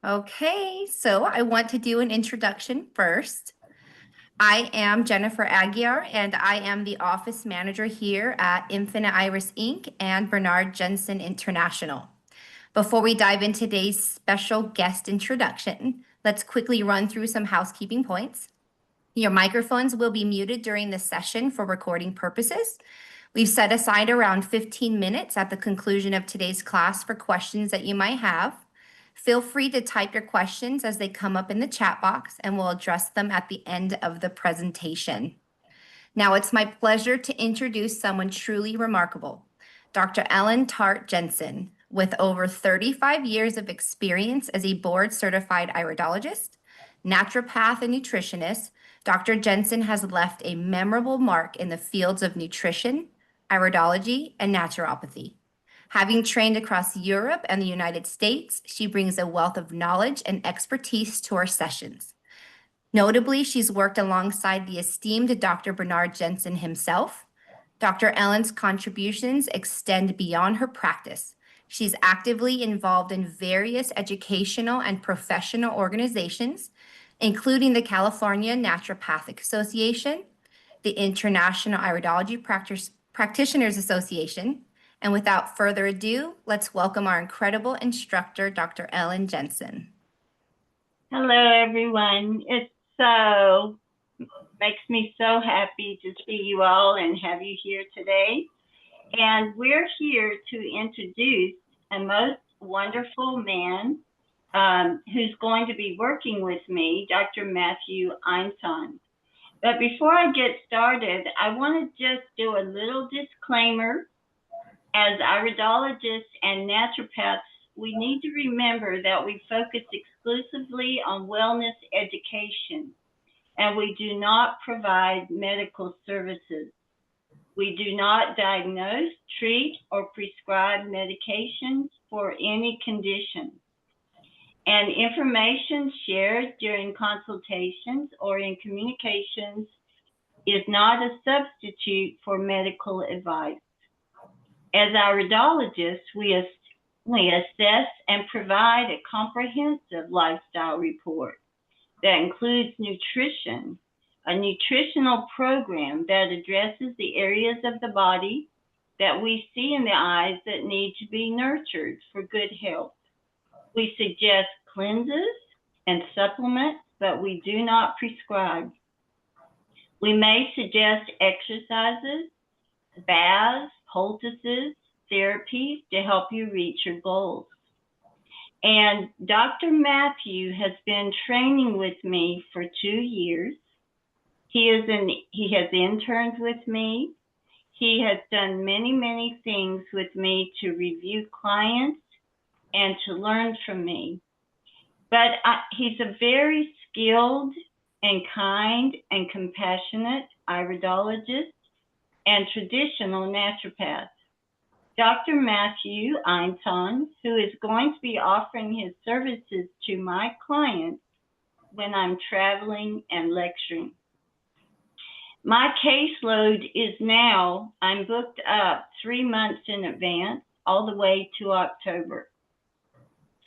Okay, so I want to do an introduction first. I am Jennifer Aguiar, and I am the office manager here at Infinite Iris Inc. and Bernard Jensen International. Before we dive into today's special guest introduction, let's quickly run through some housekeeping points. Your microphones will be muted during the session for recording purposes. We've set aside around 15 minutes at the conclusion of today's class for questions that you might have. Feel free to type your questions as they come up in the chat box, and we'll address them at the end of the presentation. Now, it's my pleasure to introduce someone truly remarkable, Dr. Ellen Tart Jensen. With over 35 years of experience as a board-certified iridologist, naturopath, and nutritionist, Dr. Jensen has left a memorable mark in the fields of nutrition, iridology, and naturopathy. Having trained across Europe and the United States, she brings a wealth of knowledge and expertise to our sessions. Notably, she's worked alongside the esteemed Dr. Bernard Jensen himself. Dr. Ellen's contributions extend beyond her practice. She's actively involved in various educational and professional organizations, including the California Naturopathic Association, the International Iridology Practitioners Association. And without further ado, let's welcome our incredible instructor, Dr. Ellen Jensen. Hello, everyone. Makes me so happy to see you all and have you here today. And we're here to introduce a most wonderful man who's going to be working with me, Dr. Matthew Einsohn. But before I get started, I want to just do a little disclaimer. As iridologists and naturopaths, we need to remember that we focus exclusively on wellness education, and we do not provide medical services. We do not diagnose, treat, or prescribe medications for any condition. And information shared during consultations or in communications is not a substitute for medical advice. As iridologists, we assess and provide a comprehensive lifestyle report that includes nutrition, a nutritional program that addresses the areas of the body that we see in the eyes that need to be nurtured for good health. We suggest cleanses and supplements, but we do not prescribe. We may suggest exercises, baths, poultices, therapies to help you reach your goals. And Dr. Matthew has been training with me for 2 years. He has interned with me. He has done many, many things with me to review clients and to learn from me. But he's a very skilled and kind and compassionate iridologist and traditional naturopath. Dr. Matthew Einsohn, who is going to be offering his services to my clients when I'm traveling and lecturing. My caseload is now, I'm booked up 3 months in advance, all the way to October.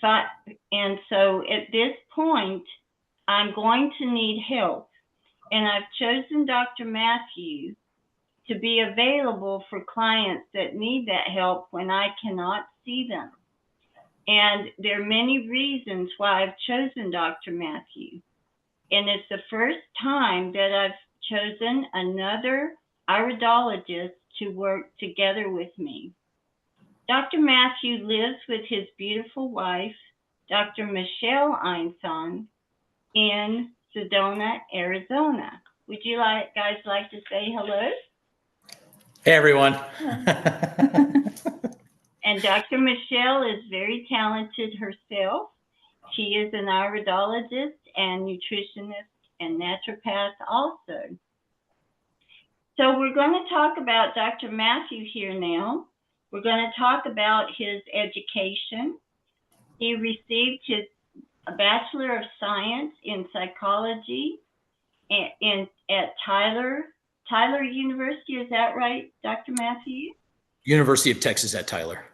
And so at this point, I'm going to need help. And I've chosen Dr. Matthew to be available for clients that need that help when I cannot see them. And there are many reasons why I've chosen Dr. Matthew. And it's the first time that I've chosen another iridologist to work together with me. Dr. Matthew lives with his beautiful wife, Dr. Michelle Einsohn, in Sedona, Arizona. Would you guys like to say hello? Hey, everyone. And Dr. Michelle is very talented herself. She is an iridologist and nutritionist and naturopath also. So we're going to talk about Dr. Matthew here now. We're going to talk about his education. He received his Bachelor of Science in Psychology at Tyler University. Is that right, Dr. Matthew? University of Texas at Tyler.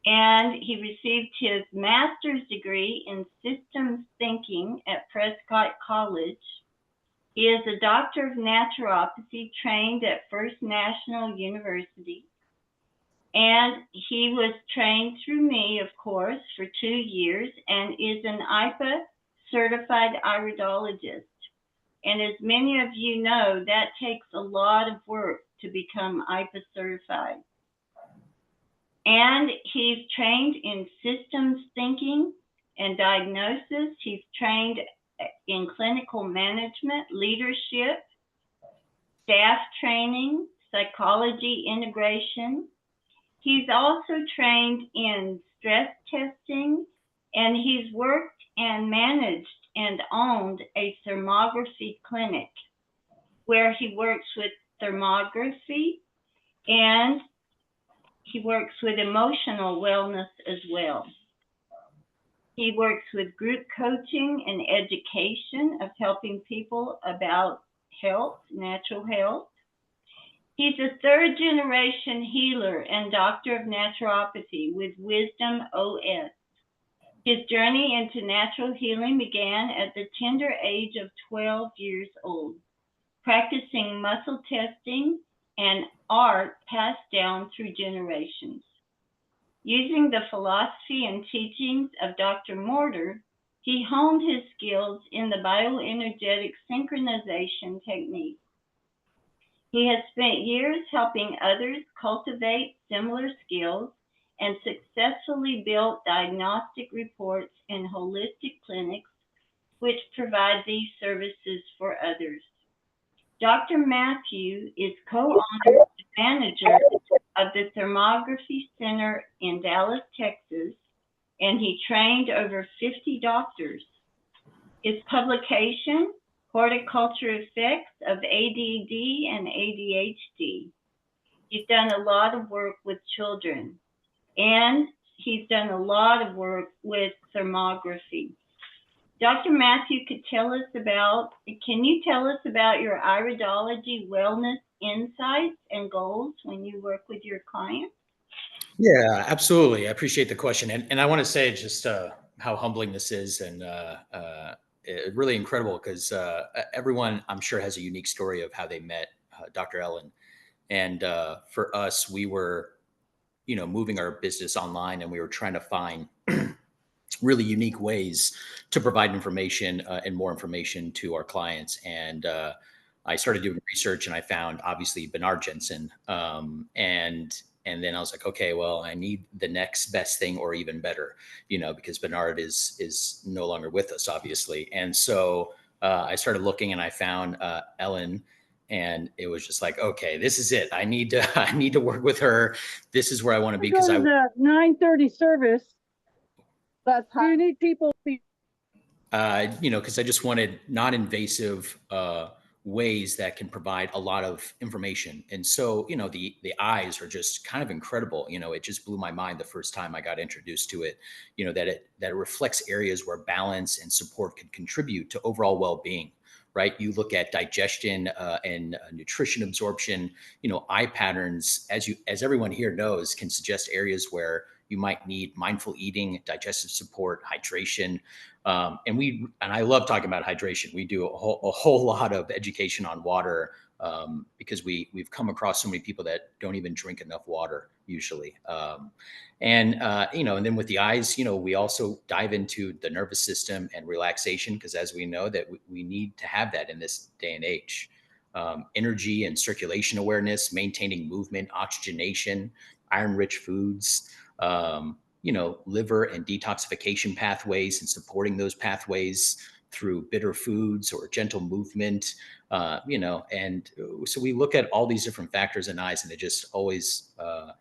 and he received his master's degree in systems thinking at Prescott College. He is a doctor of naturopathy trained at First National University. And he was trained through me, of course, for 2 years and is an IPA certified iridologist. And as many of you know, that takes a lot of work to become IPA certified. And he's trained in systems thinking and diagnosis. He's trained in clinical management, leadership, staff training, psychology integration. He's also trained in stress testing, and he's worked and managed and owned a thermography clinic where he works with thermography and he works with emotional wellness as well. He works with group coaching and education of helping people about health, natural health. He's a third generation healer and doctor of naturopathy with Wisdom OS. His journey into natural healing began at the tender age of 12 years old, practicing muscle testing and art passed down through generations. Using the philosophy and teachings of Dr. Mortar, he honed his skills in the bioenergetic synchronization technique. He has spent years helping others cultivate similar skills and successfully built diagnostic reports and holistic clinics which provide these services for others. Dr. Matthew is co-owner and manager of the Thermography Center in Dallas, Texas, and he trained over 50 doctors. His publication, Horticulture Effects of ADD and ADHD. He's done a lot of work with children, and he's done a lot of work with thermography. Dr. Matthew can you tell us about your iridology wellness insights and goals when you work with your clients? Yeah, absolutely. I appreciate the question. And I want to say just how humbling this is and really incredible because everyone, I'm sure, has a unique story of how they met Dr. Ellen. And for us, we were, moving our business online and we were trying to find really unique ways to provide information and more information to our clients. And I started doing research and I found obviously Bernard Jensen. And then I was like, okay, well, I need the next best thing or even better, because Bernard is no longer with us, obviously. And so I started looking and I found Ellen. And it was just like, okay, this is it. I need to work with her. This is where I want to be because I the 9:30 service. That's how you need people. Because I just wanted non-invasive ways that can provide a lot of information. And so, the eyes are just kind of incredible. It just blew my mind the first time I got introduced to it, that it reflects areas where balance and support can contribute to overall well-being. Right. You look at digestion and nutrition absorption, eye patterns, as everyone here knows, can suggest areas where you might need mindful eating, digestive support, hydration. And I love talking about hydration. We do a whole lot of education on water because we've come across so many people that don't even drink enough water usually. And then with the eyes, we also dive into the nervous system and relaxation because as we know that we need to have that in this day and age. Energy and circulation awareness, maintaining movement, oxygenation, iron-rich foods, liver and detoxification pathways and supporting those pathways through bitter foods or gentle movement, and so we look at all these different factors in eyes and it just always,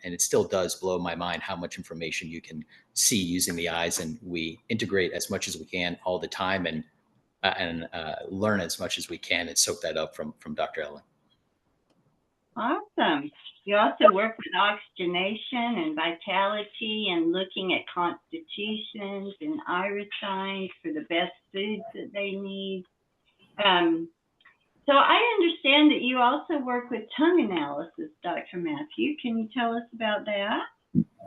and it still does blow my mind how much information you can see using the eyes. And we integrate as much as we can all the time and learn as much as we can and soak that up from Dr. Ellen. Awesome. You also work with oxygenation and vitality and looking at constitutions and iris signs for the best foods that they need. So I understand that you also work with tongue analysis, Dr. Matthew. Can you tell us about that?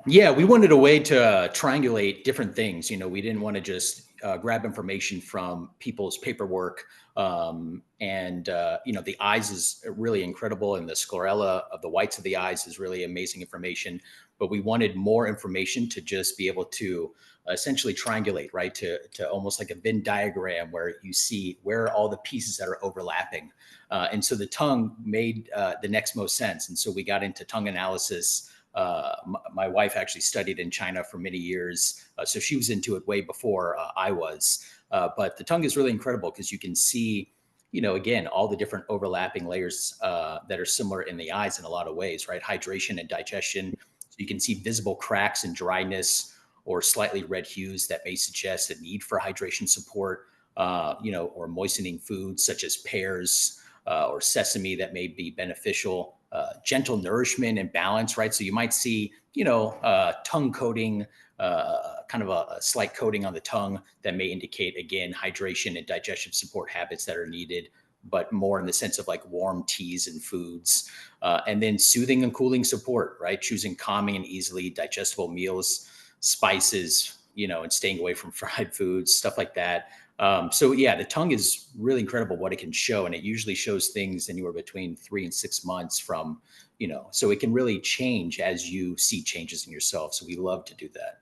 Yeah, we wanted a way to triangulate different things. We didn't want to just grab information from people's paperwork. The eyes is really incredible, and the sclerella of the whites of the eyes is really amazing information. But we wanted more information to just be able to essentially triangulate, right? To almost like a Venn diagram where you see where are all the pieces that are overlapping. And so the tongue made the next most sense. And so we got into tongue analysis. My wife actually studied in China for many years, so she was into it way before I was. But the tongue is really incredible because you can see, again, all the different overlapping layers that are similar in the eyes in a lot of ways, right? Hydration and digestion. So you can see visible cracks and dryness or slightly red hues that may suggest a need for hydration support, or moistening foods such as pears or sesame that may be beneficial. Gentle nourishment and balance, right? So you might see, tongue coating, kind of a slight coating on the tongue that may indicate, again, hydration and digestive support habits that are needed, but more in the sense of like warm teas and foods. And then soothing and cooling support, right? Choosing calming and easily digestible meals, spices, and staying away from fried foods, stuff like that. So yeah, the tongue is really incredible what it can show. And it usually shows things anywhere between 3 and 6 months from, so it can really change as you see changes in yourself. So we love to do that.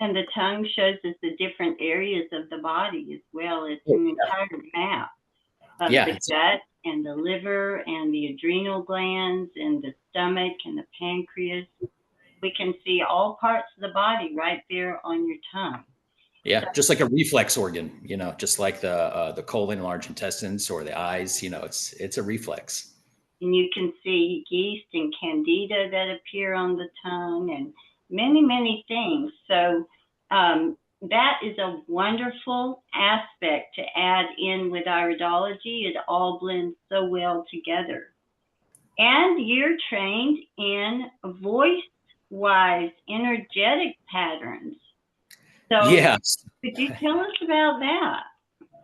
And the tongue shows us the different areas of the body as well. It's an entire map of the gut and the liver and the adrenal glands and the stomach and the pancreas. We can see all parts of the body right there on your tongue. Yeah, just like a reflex organ, just like the colon, large intestines, or the eyes. It's a reflex. And you can see yeast and candida that appear on the tongue, and many, many things. So that is a wonderful aspect to add in with iridology. It all blends so well together. And you're trained in voice-wise energetic patterns. So yes. Could you tell us about that?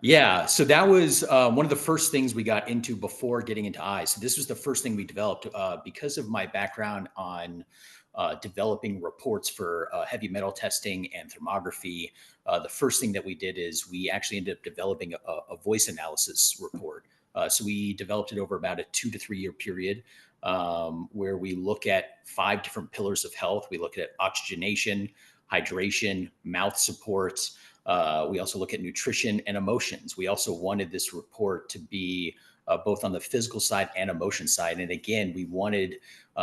Yeah, so that was one of the first things we got into before getting into eyes. So this was the first thing we developed because of my background on developing reports for heavy metal testing and thermography. The first thing that we did is we actually ended up developing a voice analysis report. So we developed it over about a 2 to 3 year period where we look at 5 different pillars of health. We look at oxygenation, hydration, mouth support. We also look at nutrition and emotions. We also wanted this report to be both on the physical side and emotion side. And again, we wanted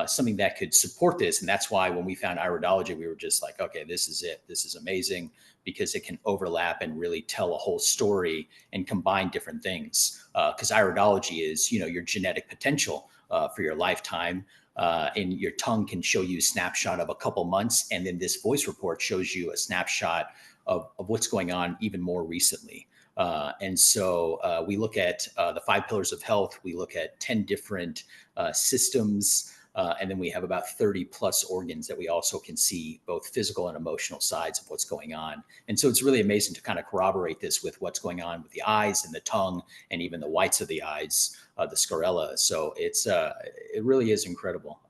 something that could support this. And that's why when we found Iridology, we were just like, okay, this is it. This is amazing because it can overlap and really tell a whole story and combine different things. Because Iridology is, your genetic potential for your lifetime. And your tongue can show you a snapshot of a couple months. And then this voice report shows you a snapshot of what's going on even more recently. And so we look at the 5 pillars of health. We look at 10 different systems. And then we have about 30 plus organs that we also can see both physical and emotional sides of what's going on. And so it's really amazing to kind of corroborate this with what's going on with the eyes and the tongue and even the whites of the eyes, the sclerella. So it really is incredible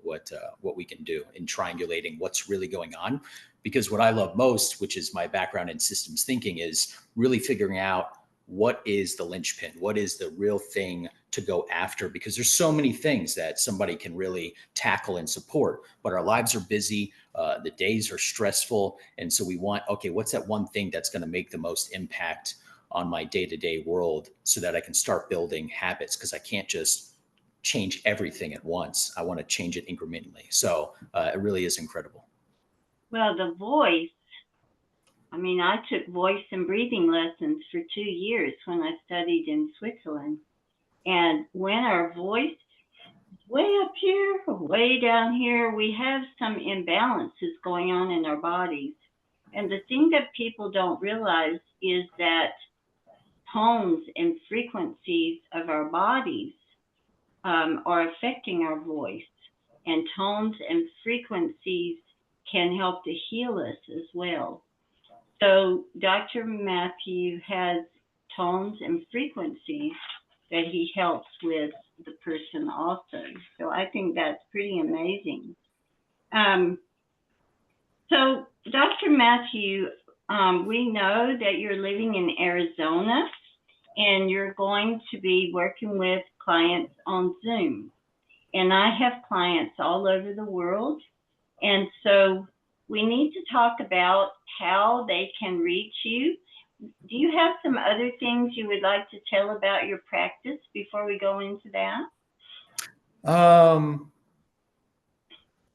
what we can do in triangulating what's really going on. Because what I love most, which is my background in systems thinking, is really figuring out what is the linchpin, what is the real thing to go after, because there's so many things that somebody can really tackle and support, but our lives are busy, the days are stressful. And so we want, okay, what's that one thing that's going to make the most impact on my day-to-day world so that I can start building habits, because I can't just change everything at once. I want to change it incrementally. So it really is incredible. Well, the voice, I took voice and breathing lessons for 2 years when I studied in Switzerland. And when our voice is way up here, way down here, we have some imbalances going on in our bodies. And the thing that people don't realize is that tones and frequencies of our bodies are affecting our voice. And tones and frequencies can help to heal us as well. So Dr. Matthew has tones and frequencies that he helps with the person also. So I think that's pretty amazing. So, Dr. Matthew, we know that you're living in Arizona and you're going to be working with clients on Zoom. And I have clients all over the world. And so we need to talk about how they can reach you. Do you have some other things you would like to tell about your practice before we go into that?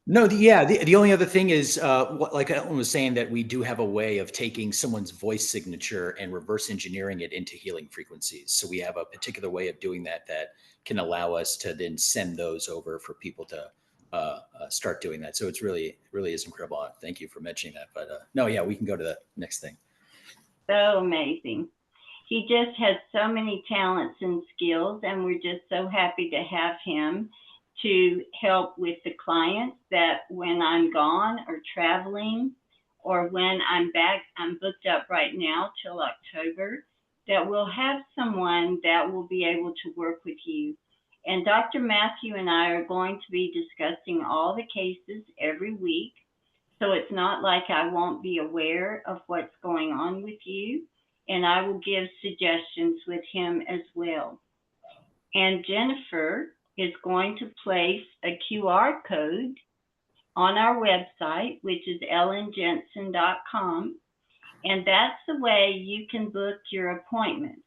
No, the only other thing is, like Ellen was saying, that we do have a way of taking someone's voice signature and reverse engineering it into healing frequencies. So we have a particular way of doing that that can allow us to then send those over for people to start doing that. So it's really is incredible. Thank you for mentioning that. But no, yeah, we can go to the next thing. So amazing. He just has so many talents and skills, and we're just so happy to have him to help with the clients that when I'm gone or traveling or when I'm back, I'm booked up right now till October, that we'll have someone that will be able to work with you. And Dr. Matthew and I are going to be discussing all the cases every week. So it's not like I won't be aware of what's going on with you, and I will give suggestions with him as well. And Jennifer is going to place a QR code on our website, which is ellenjensen.com. And that's the way you can book your appointments.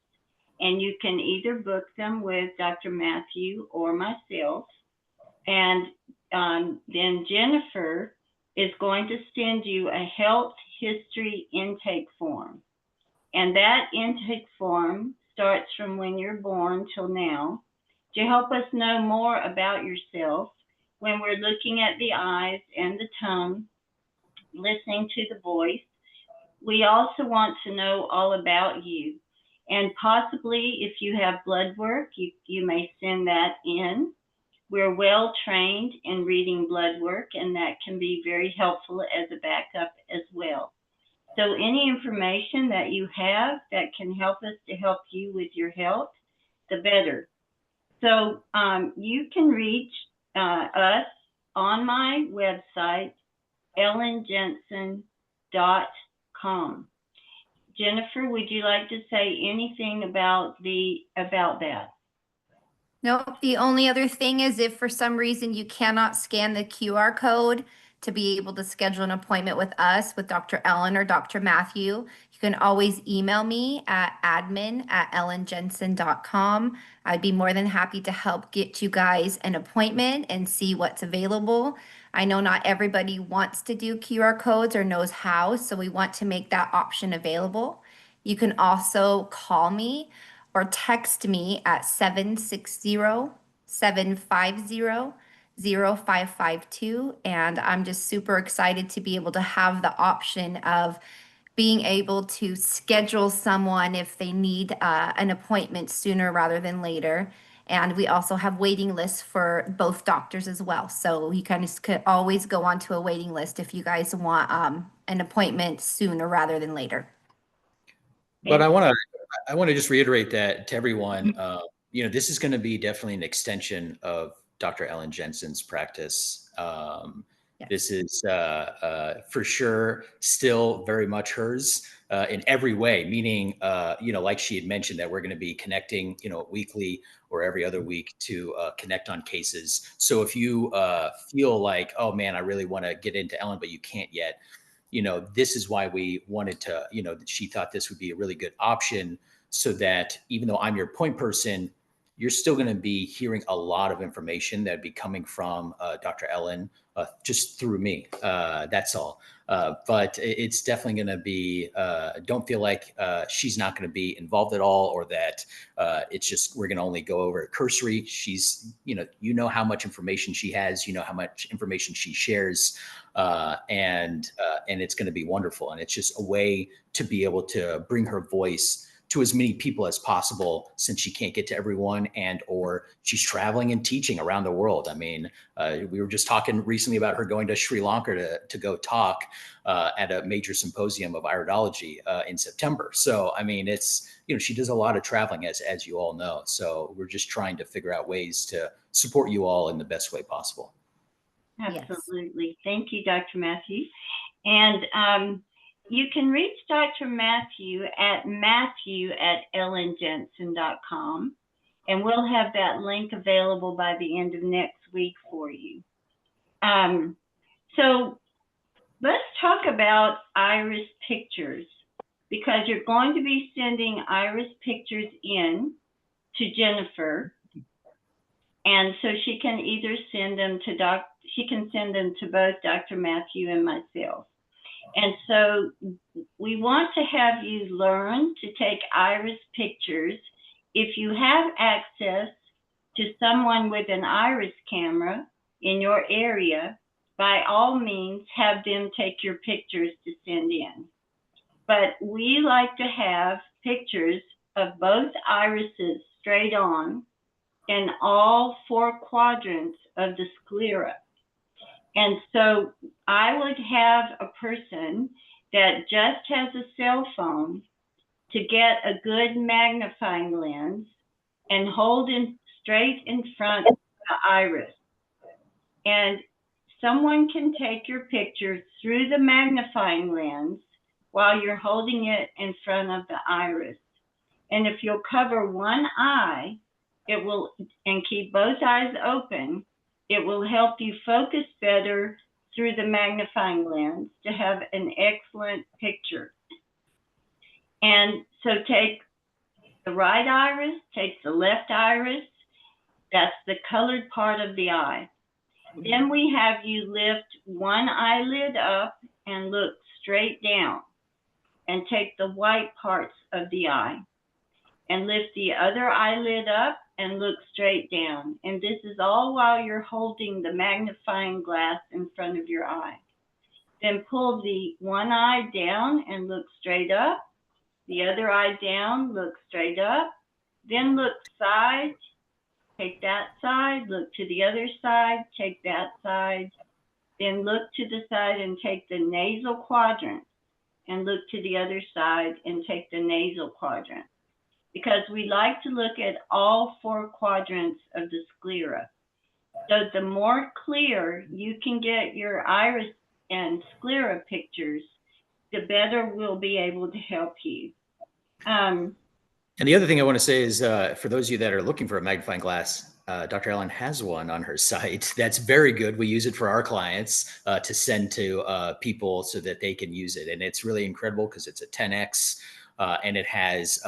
And you can either book them with Dr. Matthew or myself. And then Jennifer is going to send you a health history intake form. And that intake form starts from when you're born till now to help us know more about yourself when we're looking at the eyes and the tongue, listening to the voice. We also want to know all about you. And possibly if you have blood work, you may send that in. We're well trained in reading blood work, and that can be very helpful as a backup as well. So any information that you have that can help us to help you with your health, the better. So you can reach us on my website, ellenjensen.com. Jennifer, would you like to say anything about that? Nope. The only other thing is if for some reason you cannot scan the QR code to be able to schedule an appointment with us, with Dr. Ellen or Dr. Matthew, you can always email me at admin@ellenjensen.com. I'd be more than happy to help get you guys an appointment and see what's available. I know not everybody wants to do QR codes or knows how, so we want to make that option available. You can also call me or text me at 760-750-0552. And I'm just super excited to be able to have the option of being able to schedule someone if they need an appointment sooner rather than later. And we also have waiting lists for both doctors as well. So you kind of could always go onto a waiting list if you guys want an appointment sooner rather than later. But I want to just reiterate that to everyone. This is going to be definitely an extension of Dr. Ellen Jensen's practice. Yes. This is for sure still very much hers in every way. Meaning, like she had mentioned, that we're going to be connecting, weekly or every other week to connect on cases. So if you feel like, oh man, I really want to get into Ellen, but you can't yet. This is why we wanted to, she thought this would be a really good option so that even though I'm your point person, you're still going to be hearing a lot of information that'd be coming from Dr. Ellen just through me. That's all. But it's definitely going to be, don't feel like she's not going to be involved at all, or that it's just, we're going to only go over cursory. She's, how much information she has, how much information she shares. And it's going to be wonderful. And it's just a way to be able to bring her voice to as many people as possible, since she can't get to everyone, and or she's traveling and teaching around the world. I mean, we were just talking recently about her going to Sri Lanka to go talk at a major symposium of Iridology in September. So, I mean, it's, she does a lot of traveling, as you all know. So we're just trying to figure out ways to support you all in the best way possible. Absolutely. Yes. Thank you, Dr. Matthew. And you can reach Dr. Matthew at matthew@ellenjensen.com, and we'll have that link available by the end of next week for you. So let's talk about iris pictures, because you're going to be sending iris pictures in to Jennifer, and so she can either send them to she can send them to both Dr. Matthew and myself. And so we want to have you learn to take iris pictures. If you have access to someone with an iris camera in your area, by all means, have them take your pictures to send in. But we like to have pictures of both irises straight on in all 4 quadrants of the sclera. And so I would have a person that just has a cell phone to get a good magnifying lens and hold it straight in front of the iris. And someone can take your picture through the magnifying lens while you're holding it in front of the iris. And if you'll cover one eye, it will, and keep both eyes open, it will help you focus better through the magnifying lens to have an excellent picture. And so take the right iris, take the left iris, that's the colored part of the eye. Then we have you lift one eyelid up and look straight down, and take the white parts of the eye and lift the other eyelid up and look straight down. And this is all while you're holding the magnifying glass in front of your eye. Then pull the one eye down and look straight up, the other eye down, look straight up, then look side, take that side, look to the other side, take that side, then look to the side and take the nasal quadrant, and look to the other side and take the nasal quadrant. Because we like to look at all 4 quadrants of the sclera. So the more clear you can get your iris and sclera pictures, the better we'll be able to help you. And the other thing I want to say is, for those of you that are looking for a magnifying glass, Dr. Ellen has one on her site. That's very good. We use it for our clients to send to people so that they can use it. And it's really incredible because it's a 10X and it has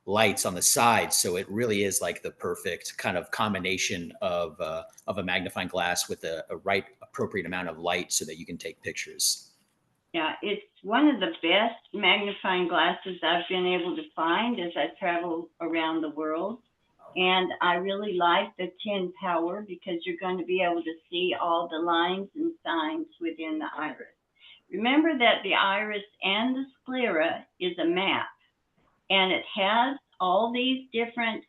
lights on the side. So it really is like the perfect kind of combination of a magnifying glass with a right appropriate amount of light so that you can take pictures. Yeah, it's one of the best magnifying glasses I've been able to find as I travel around the world. And I really like the 10 power because you're going to be able to see all the lines and signs within the iris. Remember that the iris and the sclera is a map, and it has all these different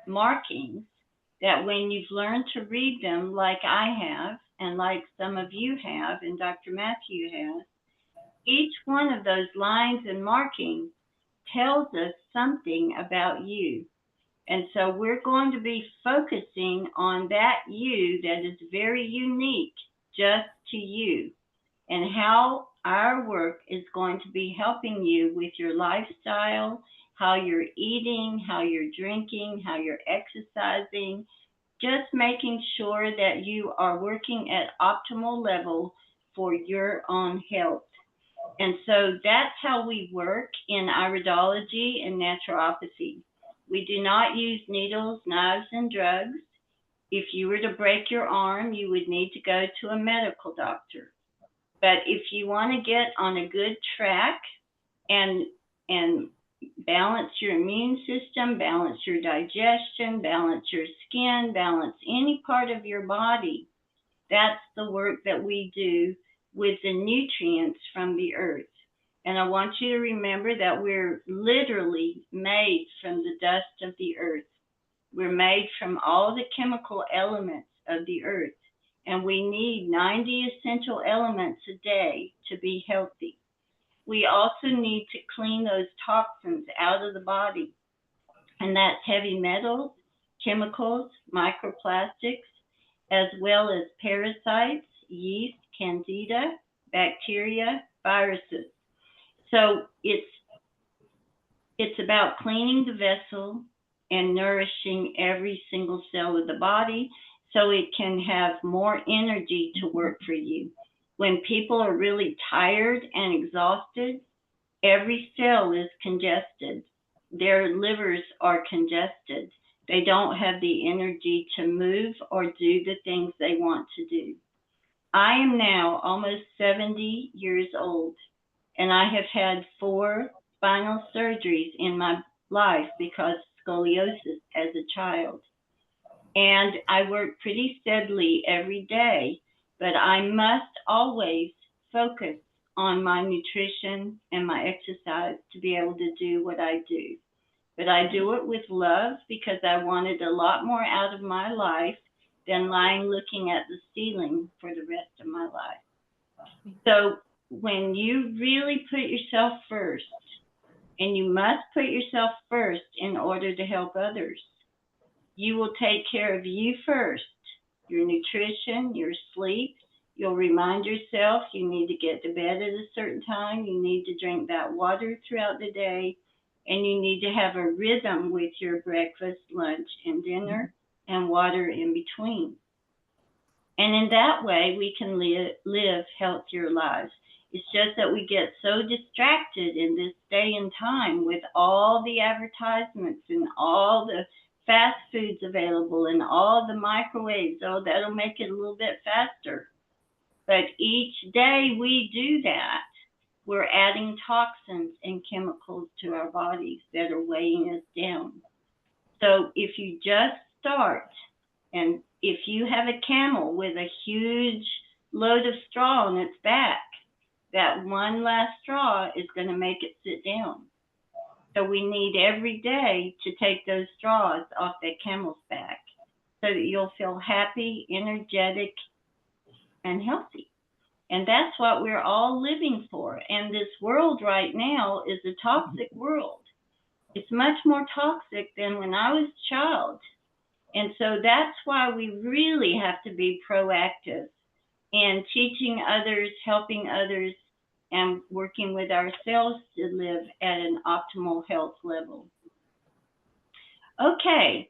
markings that when you've learned to read them like I have, and like some of you have, and Dr. Matthew has, each one of those lines and markings tells us something about you. And so we're going to be focusing on that you that is very unique just to you, and how our work is going to be helping you with your lifestyle, how you're eating, how you're drinking, how you're exercising, just making sure that you are working at optimal level for your own health. And so that's how we work in iridology and naturopathy. We do not use needles, knives, and drugs. If you were to break your arm, you would need to go to a medical doctor. But if you want to get on a good track and balance your immune system, balance your digestion, balance your skin, balance any part of your body, that's the work that we do with the nutrients from the earth. And I want you to remember that we're literally made from the dust of the earth. We're made from all the chemical elements of the earth, and we need 90 essential elements a day to be healthy. We also need to clean those toxins out of the body, and that's heavy metals, chemicals, microplastics, as well as parasites, yeast, candida, bacteria, viruses. So it's about cleaning the vessel and nourishing every single cell of the body so it can have more energy to work for you. When people are really tired and exhausted, every cell is congested. Their livers are congested. They don't have the energy to move or do the things they want to do. I am now almost 70 years old, and I have had 4 spinal surgeries in my life because of scoliosis as a child. And I work pretty steadily every day, but I must always focus on my nutrition and my exercise to be able to do what I do. But I do it with love because I wanted a lot more out of my life than lying looking at the ceiling for the rest of my life. So when you really put yourself first, and you must put yourself first in order to help others, you will take care of you first, your nutrition, your sleep. You'll remind yourself you need to get to bed at a certain time. You need to drink that water throughout the day. And you need to have a rhythm with your breakfast, lunch, and dinner, and water in between. And in that way, we can live healthier lives. It's just that we get so distracted in this day and time with all the advertisements and all the fast foods available and all the microwaves. Oh, that'll make it a little bit faster. But each day we do that, we're adding toxins and chemicals to our bodies that are weighing us down. So if you just start, and if you have a camel with a huge load of straw on its back, that one last straw is going to make it sit down. So we need every day to take those straws off that camel's back so that you'll feel happy, energetic, and healthy. And that's what we're all living for. And this world right now is a toxic world. It's much more toxic than when I was a child. And so that's why we really have to be proactive in teaching others, helping others, and working with ourselves to live at an optimal health level. Okay,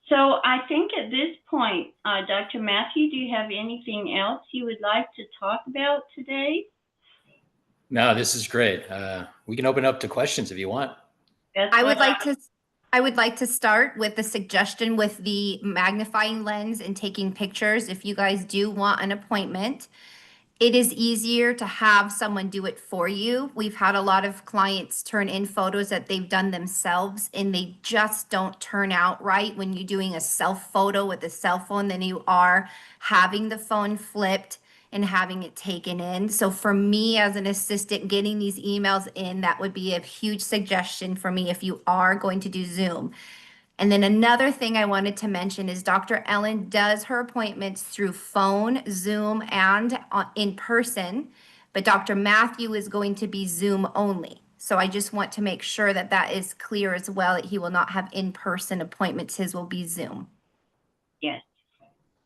so I think at this point, Dr. Matthew, do you have anything else you would like to talk about today? No, this is great. We can open up to questions if you want. I would like to start with the suggestion with the magnifying lens and taking pictures. If you guys do want an appointment, it is easier to have someone do it for you. We've had a lot of clients turn in photos that they've done themselves, and they just don't turn out right when you're doing a self photo with a cell phone than you are having the phone flipped and having it taken in. So for me as an assistant, getting these emails in, that would be a huge suggestion for me if you are going to do Zoom. And then another thing I wanted to mention is Dr. Ellen does her appointments through phone, Zoom, and in person, but Dr. Matthew is going to be Zoom only. So I just want to make sure that that is clear as well, that he will not have in-person appointments. His will be Zoom. Yes.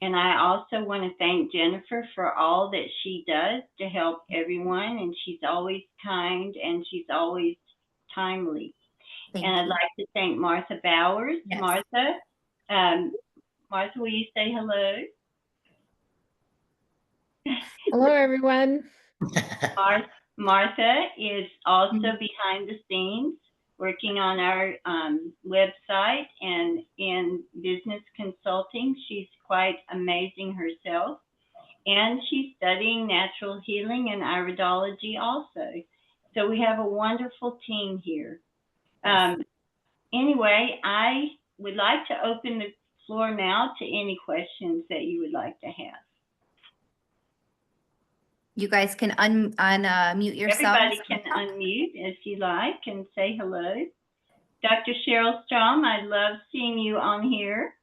And I also want to thank Jennifer for all that she does to help everyone. And she's always kind and she's always timely. Thank I'd you. like to thank Martha Bowers. Yes. Martha, Martha, will you say hello? Hello, everyone. Martha is also behind the scenes working on our website and in business consulting. She's quite amazing herself. And she's studying natural healing and iridology also. So we have a wonderful team here. Anyway, I would like to open the floor now to any questions that you would like to have. You guys can unmute yourselves. Everybody can unmute if you like and say hello. Dr. Cheryl Strom, I love seeing you on here.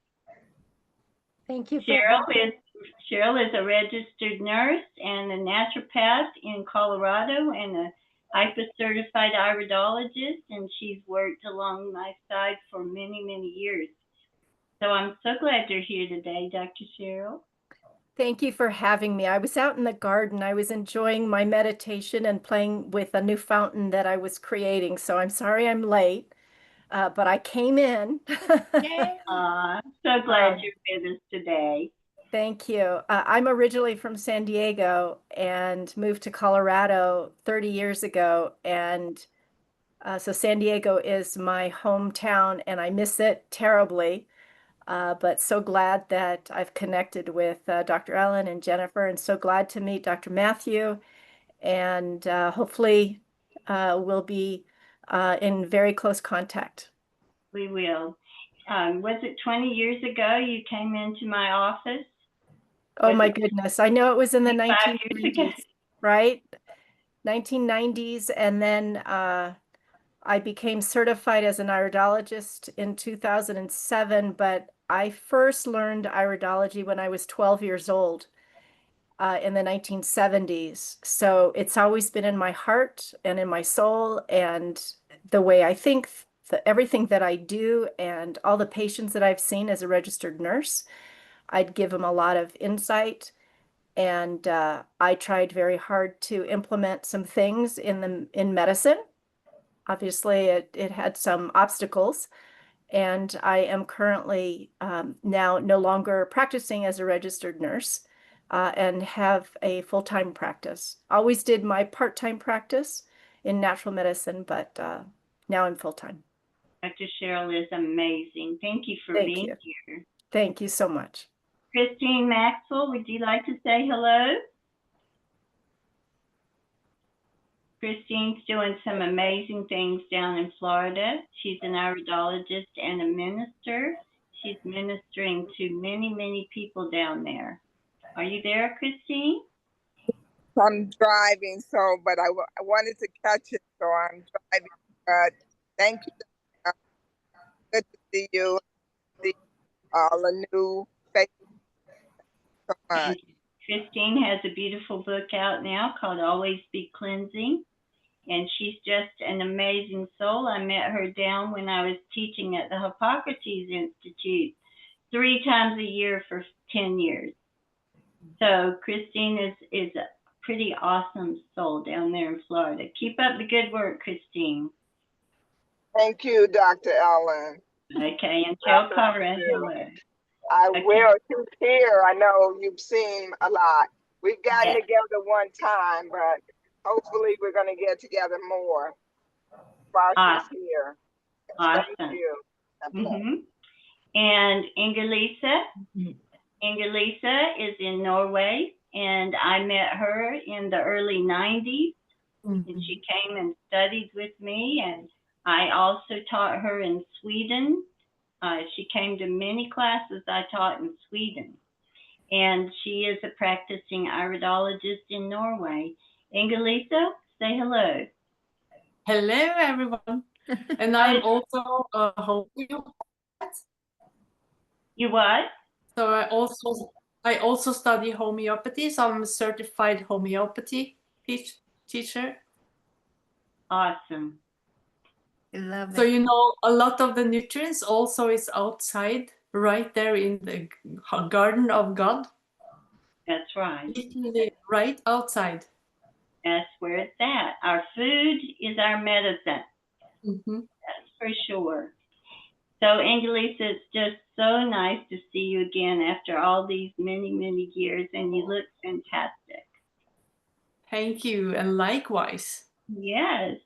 Thank you. Cheryl is a registered nurse and a naturopath in Colorado and a IPA certified iridologist, and she's worked along my side for many, many years. So I'm so glad you're here today, Dr. Cheryl. Thank you for having me. I was out in the garden. I was enjoying my meditation and playing with a new fountain that I was creating. So I'm sorry I'm late, but I came in. Yay. So glad Um, you're with us today. Thank you. I'm originally from San Diego and moved to Colorado 30 years ago. And so San Diego is my hometown and I miss it terribly. But so glad that I've connected with Dr. Ellen and Jennifer, and so glad to meet Dr. Matthew. And hopefully, we'll be in very close contact. We will. Was it 20 years ago you came into my office? Oh Was my it goodness. I know it was in the 5 years ago? 1990s, right? 1990s. And then I became certified as an iridologist in 2007, but I first learned iridology when I was 12 years old. In the 1970s. So it's always been in my heart and in my soul and the way I think, everything that I do and all the patients that I've seen as a registered nurse, I'd give them a lot of insight. And I tried very hard to implement some things in medicine. Obviously, it had some obstacles. And I am currently now no longer practicing as a registered nurse and have a full-time practice. Always did my part-time practice in natural medicine, but now I'm full-time. Dr. Cheryl is amazing. Thank you for Thank being you. here. Thank you so much. Christine Maxwell, would you like to say hello? Christine's doing some amazing things down in Florida. She's an iridologist and a minister. She's ministering to many, many people down there. Are you there, Christine? I'm driving, but I wanted to catch it, so I'm driving. But thank you. Good to see you. See all the new faces so much. And Christine has a beautiful book out now called Always Be Cleansing. And she's just an amazing soul. I met her down when I was teaching at the Hippocrates Institute 3 times a year for 10 years. So Christine is a pretty awesome soul down there in Florida. Keep up the good work, Christine. Thank you, Dr. Ellen. Okay, and tell Cara hello. I Okay. will. She's here. I know you've seen a lot. We've gotten Yes. together one time, but hopefully we're going to get together more while Awesome. she's here. Awesome. Thank you. Okay. And Inger-Lisa is in Norway, and I met her in the early 90s, and she came and studied with me, and I also taught her in Sweden. She came to many classes I taught in Sweden, and she is a practicing iridologist in Norway. Inger-Lisa, say hello. Hello, everyone. And I'm also a homeopath. You what? So I also study homeopathy. So I'm a certified homeopathy teacher. Awesome. I love it. So a lot of the nutrients also is outside, right there in the garden of God. That's right. Literally right outside. That's where it's at. Our food is our medicine. That's for sure. So, Angelisa, it's just so nice to see you again after all these many, many years, and you look fantastic. Thank you, and likewise. Yes.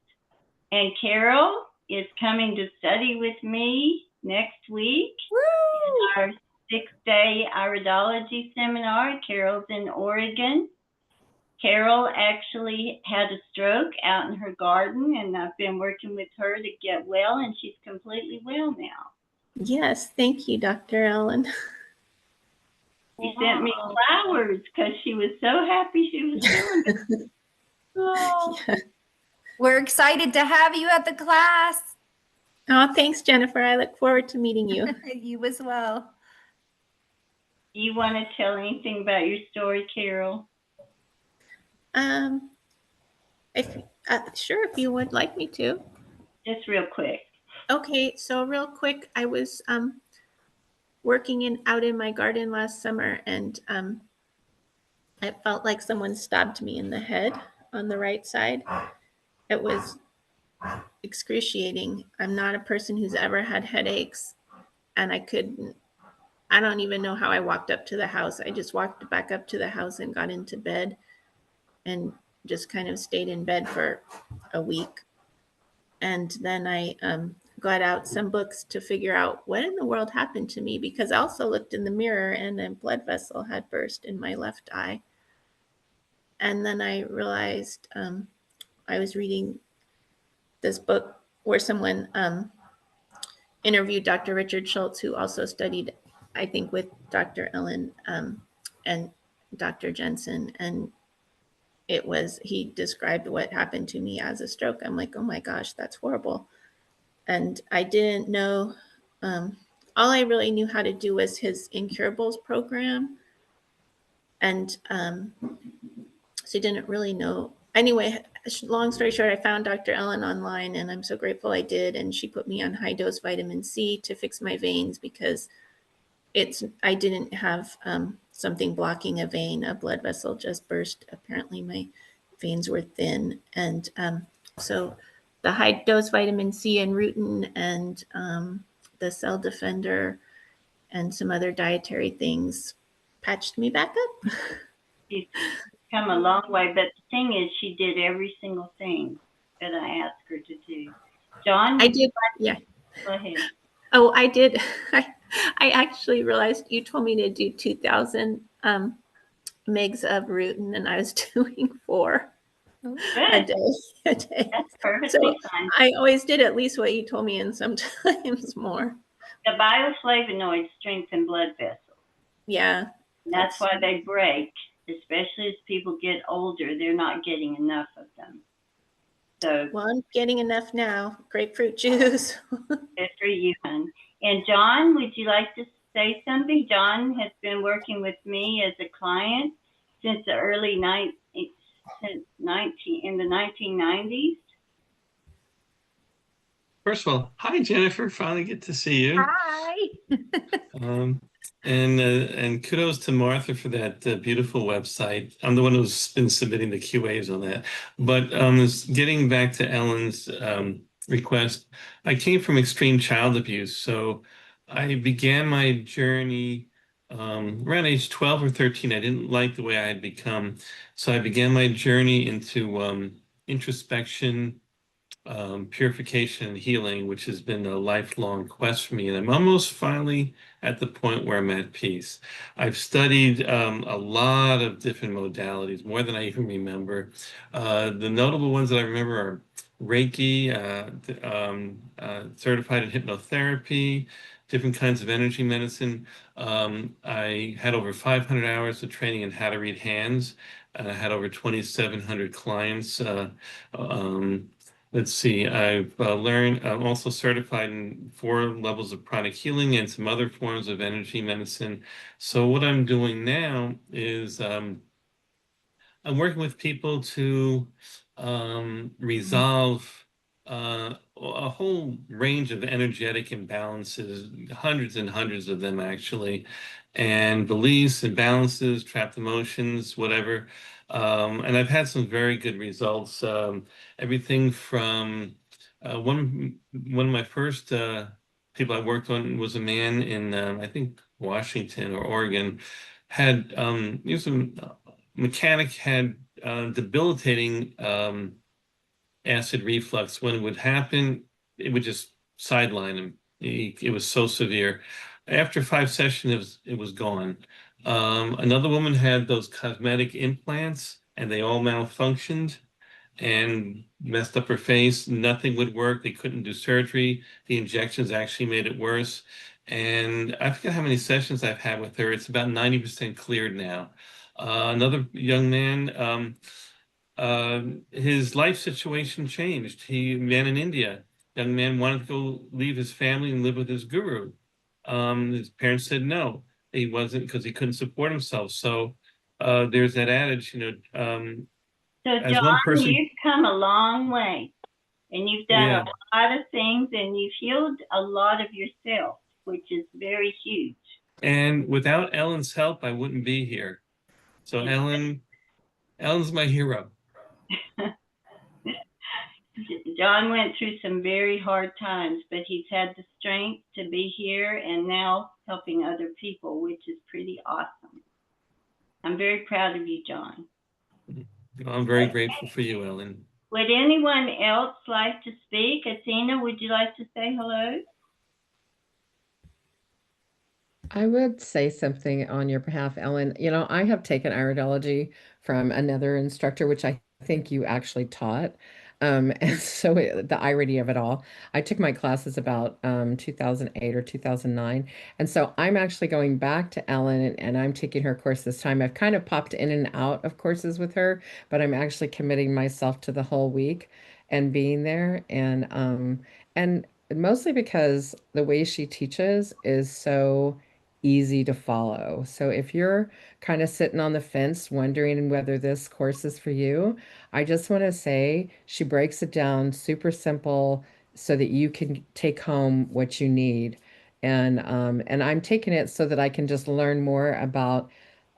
And Carol is coming to study with me next week. Woo! Our 6-day iridology seminar. Carol's in Oregon. Carol actually had a stroke out in her garden, and I've been working with her to get well, and she's completely well now. Yes, thank you, Dr. Ellen. She sent me flowers because she was so happy she was doing it. Oh. We're excited to have you at the class. Oh, thanks, Jennifer. I look forward to meeting you. You as well. Do you want to tell anything about your story, Carol? Sure, if you would like me to. Just real quick. Okay, so real quick, I was working out in my garden last summer, and It felt like someone stabbed me in the head on the right side. It was excruciating. I'm not a person who's ever had headaches, and I don't even know how I walked up to the house. I just walked back up to the house and got into bed and just kind of stayed in bed for a week. And then I got out some books to figure out what in the world happened to me, because I also looked in the mirror and a blood vessel had burst in my left eye. And then I realized I was reading this book where someone interviewed Dr. Richard Schultz, who also studied, I think, with Dr. Ellen and Dr. Jensen. And he described what happened to me as a stroke. I'm like, oh my gosh, that's horrible. And I didn't know, all I really knew how to do was his Incurables program. And so I didn't really know. Anyway, long story short, I found Dr. Ellen online, and I'm so grateful I did. And she put me on high dose vitamin C to fix my veins, because I didn't have something blocking a vein. A blood vessel just burst. Apparently my veins were thin. And so the high dose vitamin C and rutin and the cell defender and some other dietary things patched me back up. She's come a long way, but the thing is, she did every single thing that I asked her to do. John? I did, yeah. Go ahead. Oh, I did. I actually realized you told me to do 2,000 megs of rutin, and I was doing 4 a Good. day. That's perfectly So fine. I always did at least what you told me, and sometimes more. The bioflavonoids strengthen blood vessels. Yeah. And that's why they break, especially as people get older. They're not getting enough of them. So, well, I'm getting enough now. Grapefruit juice. good for you, hon. And John, would you like to say something? John has been working with me as a client since the early in the 1990s. First of all, hi Jennifer, finally get to see you. Hi. And kudos to Martha for that beautiful website. I'm the one who's been submitting the QAs on that. But getting back to Ellen's request, I came from extreme child abuse. So I began my journey around age 12 or 13. I didn't like the way I had become. So I began my journey into introspection, purification and healing, which has been a lifelong quest for me. And I'm almost finally at the point where I'm at peace. I've studied a lot of different modalities, more than I even remember. The notable ones that I remember are Reiki, certified in hypnotherapy, different kinds of energy medicine. I had over 500 hours of training in how to read hands. I had over 2,700 clients. Let's see, I'm also certified in 4 levels of pranic healing and some other forms of energy medicine. So what I'm doing now is I'm working with people to resolve a whole range of energetic imbalances, hundreds and hundreds of them actually, and beliefs, imbalances, trapped emotions, whatever. And I've had some very good results. Everything from one of my first people I worked on was a man in I think Washington or Oregon. He was a mechanic, had debilitating acid reflux. When it would happen, it would just sideline him. It was so severe. After 5 sessions, it was gone. Another woman had those cosmetic implants, and they all malfunctioned and messed up her face. Nothing would work. They couldn't do surgery. The injections actually made it worse. And I forget how many sessions I've had with her. It's about 90% cleared now. Another young man, his life situation changed. Man in India, young man wanted to go leave his family and live with his guru. His parents said no. He wasn't, because he couldn't support himself. So there's that adage, So, as one John, person, you've come a long way, and you've done yeah. a lot of things, and you've healed a lot of yourself, which is very huge. And without Ellen's help, I wouldn't be here. So Ellen's my hero. John went through some very hard times, but he's had the strength to be here and now helping other people, which is pretty awesome. I'm very proud of you, John. I'm very grateful for you, Ellen. Would anyone else like to speak? Athena, would you like to say hello? I would say something on your behalf, Ellen. You know, I have taken iridology from another instructor, which I think you actually taught. And so the irony of it all, I took my classes about 2008 or 2009. And so I'm actually going back to Ellen and I'm taking her course this time. I've kind of popped in and out of courses with her, but I'm actually committing myself to the whole week and being there. And mostly because the way she teaches is so easy to follow. So if you're kind of sitting on the fence wondering whether this course is for you, I just want to say she breaks it down super simple so that you can take home what you need. And I'm taking it so that I can just learn more about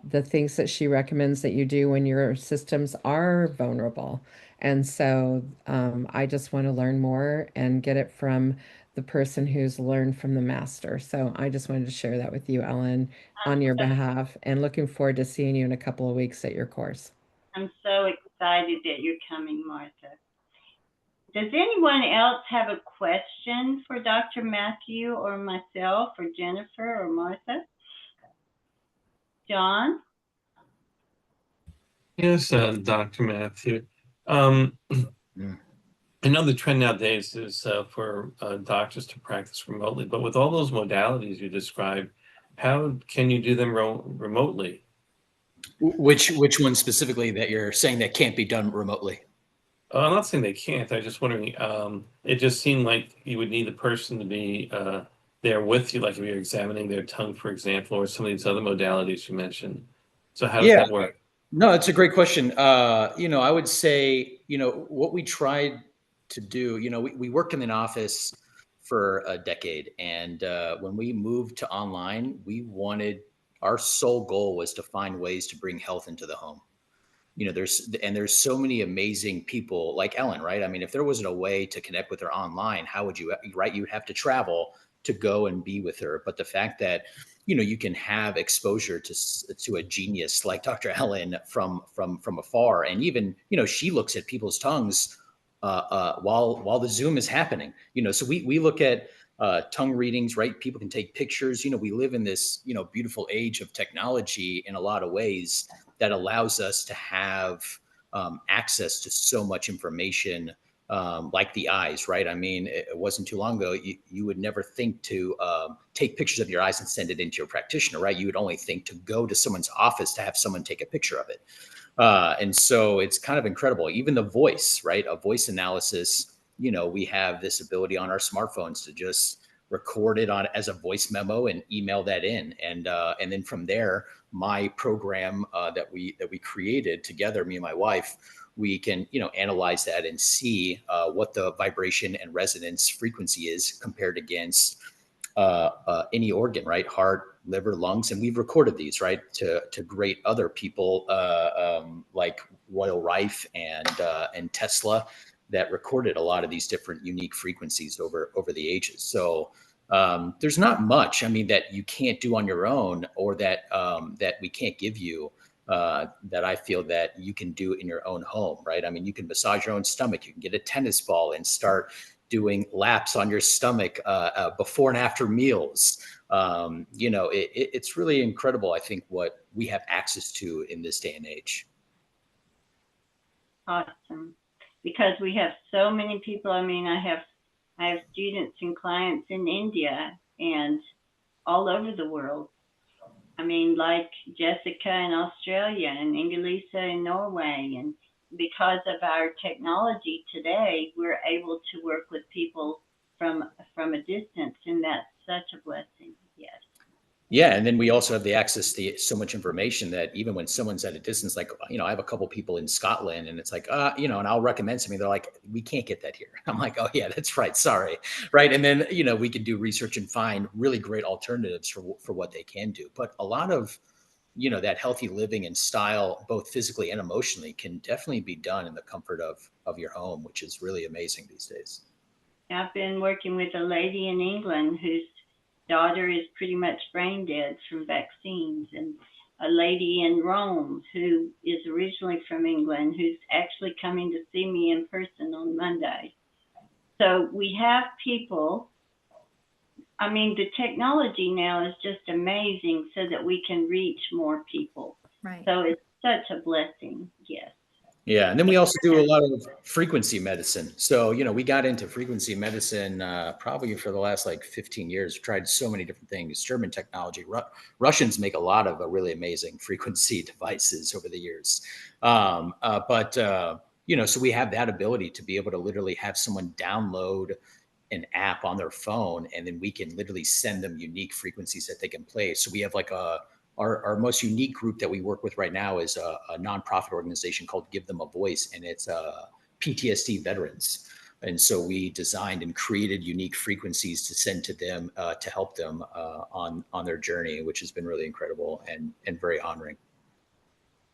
the things that she recommends that you do when your systems are vulnerable. And so I just want to learn more and get it from the person who's learned from the master. So I just wanted to share that with you, Ellen, on your behalf, and looking forward to seeing you in a couple of weeks at your course. I'm so excited that you're coming, Martha. Does anyone else have a question for Dr. Matthew or myself or Jennifer or Martha? John? Yes, Dr. Matthew. I know the trend nowadays is for doctors to practice remotely, but with all those modalities you described, how can you do them remotely? Which one specifically that you're saying that can't be done remotely? I'm not saying they can't. I'm just wondering. It just seemed like you would need the person to be there with you, like if you're examining their tongue, for example, or some of these other modalities you mentioned. So how does that work? No, it's a great question. I would say, what we tried to do, we worked in an office for a decade. And when we moved to online, our sole goal was to find ways to bring health into the home. There's so many amazing people like Ellen, right? I mean, if there wasn't a way to connect with her online, how would you, right? You would have to travel to go and be with her. But the fact that, you can have exposure to a genius like Dr. Ellen from afar. And even, she looks at people's tongues while the Zoom is happening, so we look at tongue readings, right? People can take pictures. We live in this, beautiful age of technology in a lot of ways that allows us to have access to so much information, like the eyes, right? I mean, it wasn't too long ago, you would never think to take pictures of your eyes and send it into your practitioner, right? You would only think to go to someone's office to have someone take a picture of it. And so it's kind of incredible. Even the voice, right? A voice analysis, we have this ability on our smartphones to just record it on as a voice memo and email that in. And then from there, my program that we created together, me and my wife, we can, analyze that and see what the vibration and resonance frequency is compared against any organ, right? Heart, liver, lungs. And we've recorded these, right, to great other people like Royal Rife and Tesla, that recorded a lot of these different unique frequencies over the ages. So there's not much, I mean, that you can't do on your own, or that we can't give you, that I feel that you can do in your own home, right? I mean, you can massage your own stomach. You can get a tennis ball and start doing laps on your stomach before and after meals. It's really incredible, I think, what we have access to in this day and age. Awesome. Because we have so many people. I mean, I have students and clients in India and all over the world. I mean, like Jessica in Australia and Ingelisa in Norway. And because of our technology today, we're able to work with people from a distance, and that's such a blessing. Yes. Yeah, and then we also have the access to so much information that even when someone's at a distance, like, I have a couple people in Scotland, and it's like, and I'll recommend something. They're like, we can't get that here. I'm like, oh yeah, that's right. Sorry. Right. And then, we can do research and find really great alternatives for what they can do. But a lot of that healthy living and style, both physically and emotionally, can definitely be done in the comfort of your home, which is really amazing these days. I've been working with a lady in England whose daughter is pretty much brain dead from vaccines, and a lady in Rome who is originally from England who's actually coming to see me in person on Monday. So we have people. I mean, the technology now is just amazing so that we can reach more people. Right. So it's such a blessing. Yes. Yeah. And then we also do a lot of frequency medicine. So, we got into frequency medicine probably for the last like 15 years. We tried so many different things, German technology. Russians make a lot of really amazing frequency devices over the years. So we have that ability to be able to literally have someone download an app on their phone, and then we can literally send them unique frequencies that they can play. So we have like our most unique group that we work with right now is a nonprofit organization called Give Them a Voice, and it's PTSD veterans. And so we designed and created unique frequencies to send to them to help them on their journey, which has been really incredible and very honoring.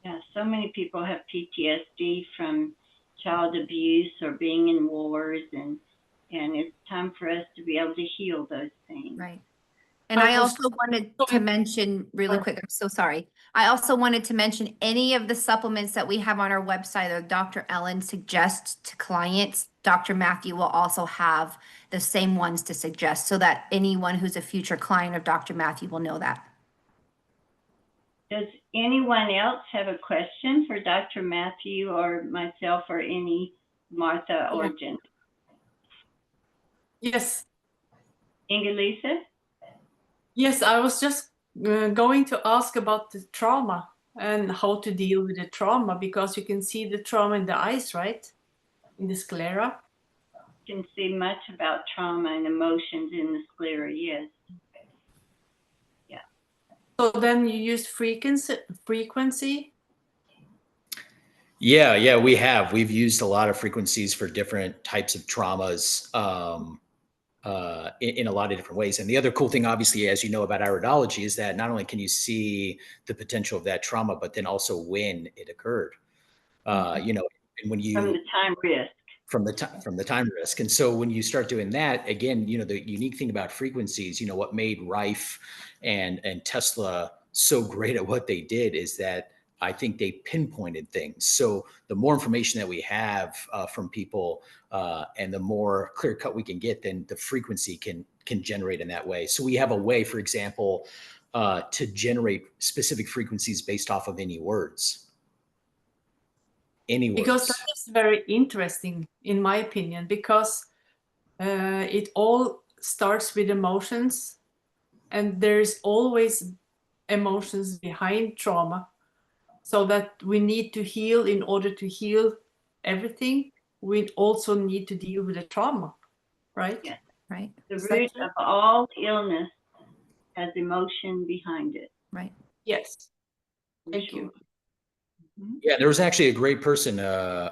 Yeah, so many people have PTSD from child abuse or being in wars, and it's time for us to be able to heal those things. Right. And I I was- also wanted to mention really quick, I'm so sorry. I also wanted to mention any of the supplements that we have on our website that Dr. Ellen suggests to clients, Dr. Matthew will also have the same ones to suggest so that anyone who's a future client of Dr. Matthew will know that. Does anyone else have a question for Dr. Matthew or myself or any Martha or Jen? Yes. Ingelisa? Yes, I was just going to ask about the trauma and how to deal with the trauma, because you can see the trauma in the eyes, right? In the sclera. You can see much about trauma and emotions in the sclera, yes. Yeah. So then you use frequency. Yeah, we've used a lot of frequencies for different types of traumas in a lot of different ways. And the other cool thing, obviously, as you know about iridology, is that not only can you see the potential of that trauma, but then also when it occurred. And when you from the time risk. From the time risk. And so when you start doing that, again, the unique thing about frequencies, what made Rife and Tesla so great at what they did is that I think they pinpointed things. So the more information that we have from people and the more clear cut we can get, then the frequency can generate in that way. So we have a way, for example, to generate specific frequencies based off of any words. Because that is very interesting, in my opinion, because it all starts with emotions, and there's always emotions behind trauma. So that we need to heal. In order to heal everything, we also need to deal with the trauma, right? Yes. Right. The root of all illness has emotion behind it. Right. Yes. Thank you. Yeah, there was actually a great person that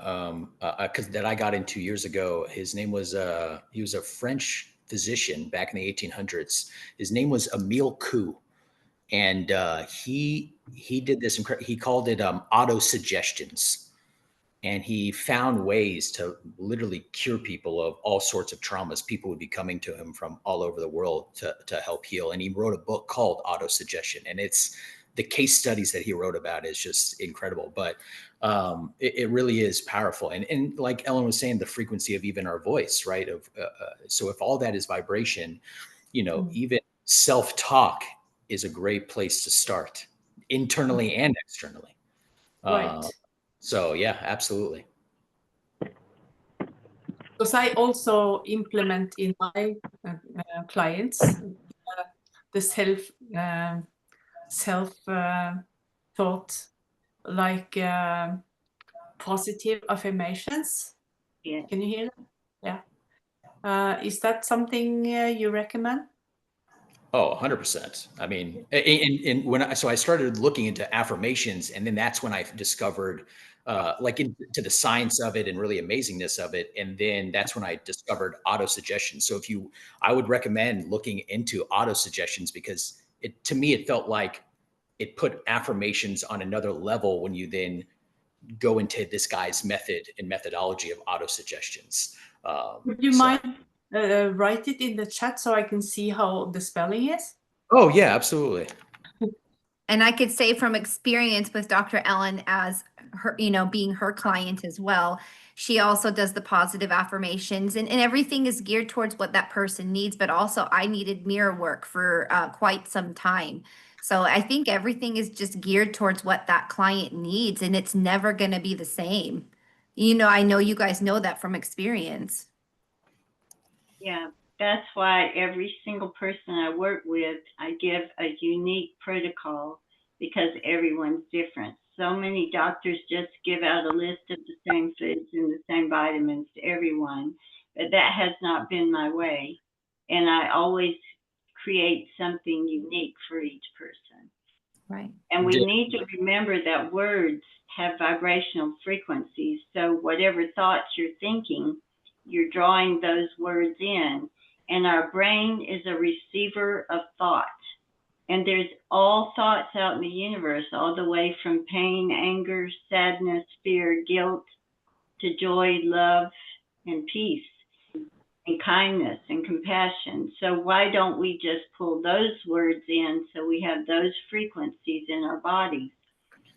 I got in 2 years ago. His name was he was a French physician back in the 1800s. His name was Emile Coué, and he did this. He called it auto suggestions, and he found ways to literally cure people of all sorts of traumas. People would be coming to him from all over the world to help heal. And he wrote a book called Auto Suggestion, and it's the case studies that he wrote about is just incredible, but it really is powerful. And like Ellen was saying, the frequency of even our voice, right? So if all that is vibration, even self-talk is a great place to start, internally and externally. Right. So yeah, absolutely. Because I also implement in my clients the self-thought, like positive affirmations. Yeah. Can you hear that? Yeah. Is that something you recommend? Oh, 100%. I mean, and so I started looking into affirmations, and then that's when I discovered into the science of it and really amazingness of it. And then that's when I discovered auto suggestions. So I would recommend looking into auto suggestions, because to me, it felt like it put affirmations on another level when you then go into this guy's method and methodology of auto suggestions. Would you So- mind write it in the chat so I can see how the spelling is? Oh yeah, absolutely. And I could say from experience with Dr. Ellen as her, being her client as well, she also does the positive affirmations and everything is geared towards what that person needs. But also I needed mirror work for quite some time. So I think everything is just geared towards what that client needs and it's never going to be the same. I know you guys know that from experience. Yeah, that's why every single person I work with, I give a unique protocol because everyone's different. So many doctors just give out a list of the same foods and the same vitamins to everyone, but that has not been my way. And I always create something unique for each person. Right. And we need to remember that words have vibrational frequencies. So whatever thoughts you're thinking, you're drawing those words in. And our brain is a receiver of thought. And there's all thoughts out in the universe, all the way from pain, anger, sadness, fear, guilt, to joy, love, and peace, and kindness and compassion. So why don't we just pull those words in so we have those frequencies in our bodies?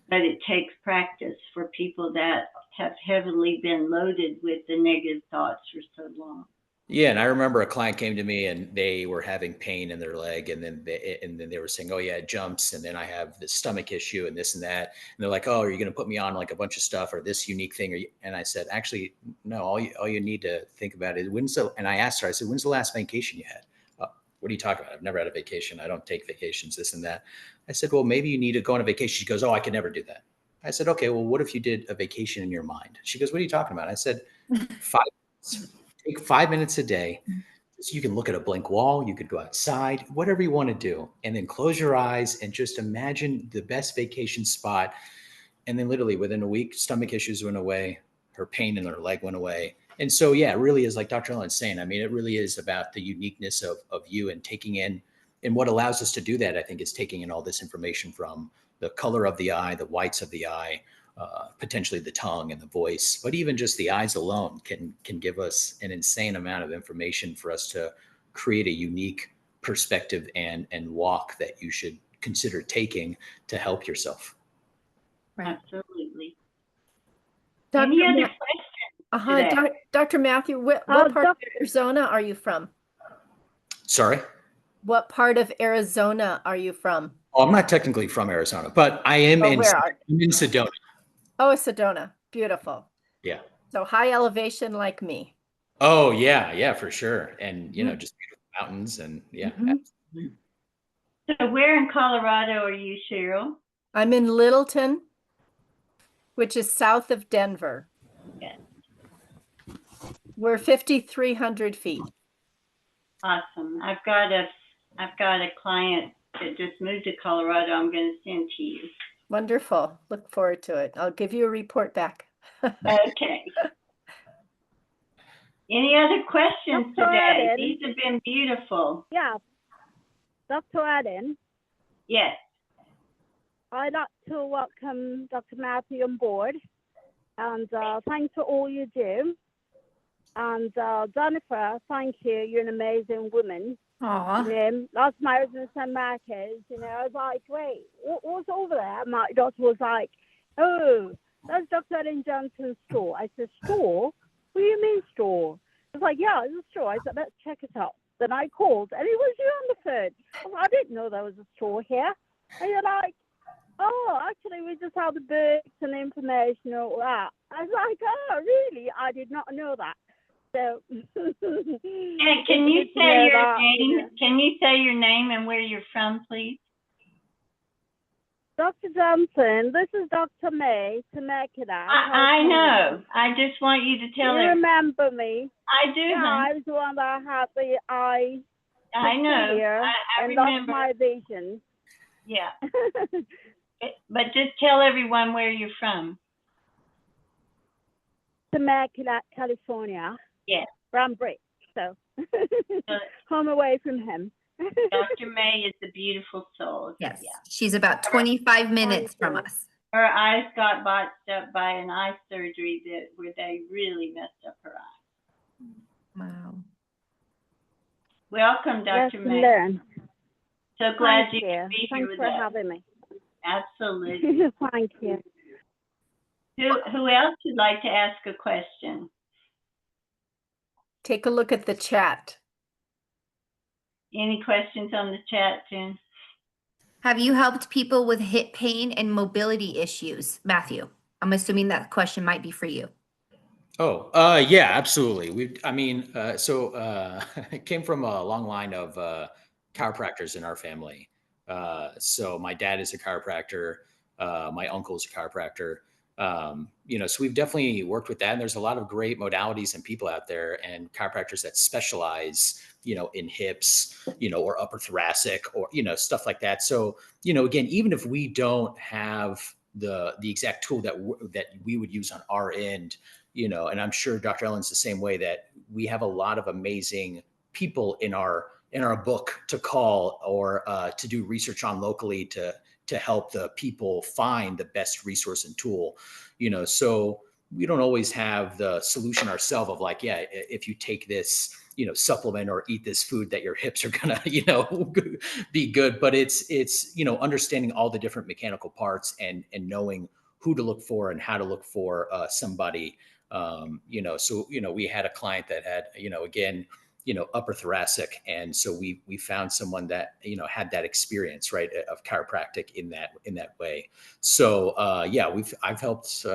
But it takes practice for people that have heavily been loaded with the negative thoughts for so long. Yeah, and I remember a client came to me and they were having pain in their leg, and then they were saying, "Oh yeah, it jumps," and then I have this stomach issue and this and that, and they're like, "Oh, are you going to put me on like a bunch of stuff or this unique thing?" And I said, "Actually, no. All you need to think about is and I asked her, I said, "When's the last vacation you had?" What are you talking about? I've never had a vacation. I don't take vacations, this and that. I said, "Well, maybe you need to go on a vacation." She goes, "Oh, I could never do that." I said, "Okay, well, what if you did a vacation in your mind?" She goes, "What are you talking about?" I said, 5 minutes. Take 5 minutes a day. So you can look at a blank wall, you could go outside, whatever you want to do, and then close your eyes and just imagine the best vacation spot. And then literally within a week, stomach issues went away, her pain in her leg went away. And so, yeah, it really is like Dr. Ellen's saying. I mean, it really is about the uniqueness of you and taking in, and what allows us to do that, I think, is taking in all this information from the color of the eye, the whites of the eye, potentially the tongue and the voice, but even just the eyes alone can give us an insane amount of information for us to create a unique perspective and walk that you should consider taking to help yourself. Right. Absolutely. Dr. Any other Ma- questions today? Dr. Matthew, what part of Arizona are you from? Sorry? What part of Arizona are you from? Oh, I'm not technically from Arizona, but I am I'm in Sedona. Oh, Sedona. Beautiful. Yeah. So high elevation like me. Oh, yeah, for sure. And, just beautiful mountains and yeah. Mhm. So where in Colorado are you, Cheryl? I'm in Littleton, which is south of Denver. Yes. We're 5,300 feet. Awesome. I've got a client that just moved to Colorado. I'm going to send to you. Wonderful. Look forward to it. I'll give you a report back. Okay. Any other questions Dr. today? Allen? These have been beautiful. Yeah. Dr. Allen, Yes. I'd like to welcome Dr. Matthew on board. And thanks for all you do. And Jennifer, thank you. You're an amazing woman. Aw. Last time I was in San Marcos, I was like, wait, what's over there? My doctor was like, oh, that's Dr. Ellen Johnson's store. I said, store? What do you mean store? I was like, yeah, it's a store. I said, let's check it out. Then I called, and it was you on the phone. I was like, I didn't know there was a store here. And you're like, oh, actually, we just have the books and information and all that. I was like, oh, really? I did not know that. So, Can you say your name? Can you say your name and where you're from, please? Dr. Johnson, this is Dr. May Temecula. I know. I just want you to tell you her. remember me? I do. Yeah, I was the one that had the eye. I know. I and remember. That's my vision. Yeah. But just tell everyone where you're from. Temecula, California. Yes. From Brick, so home away from him. Dr. May is a beautiful soul. Yes, Yeah. she's about 25 minutes from you. us. Her eyes got botched up by an eye surgery where they really messed up her eye. Wow. Welcome, Dr. Lesson May. learned. So glad Thank you could be here Thanks with for us. having me. Absolutely. Thank you. Who else would like to ask a question? Take a look at the chat. Any questions on the chat, Jen? Have you helped people with hip pain and mobility issues, Matthew? I'm assuming that question might be for you. Oh, yeah, absolutely. It came from a long line of chiropractors in our family. So my dad is a chiropractor. My uncle is a chiropractor. So we've definitely worked with that. And there's a lot of great modalities and people out there and chiropractors that specialize, in hips, or upper thoracic or, stuff like that. So, again, even if we don't have the exact tool that we would use on our end, and I'm sure Dr. Ellen's the same way, that we have a lot of amazing people in our book to call or to do research on locally to help the people find the best resource and tool, so we don't always have the solution ourselves of like, yeah, if you take this, supplement or eat this food that your hips are gonna, be good. But it's, understanding all the different mechanical parts and knowing who to look for and how to look for somebody. We had a client that had, again, upper thoracic. And so we found someone that, had that experience, right, of chiropractic in that way. So, I've helped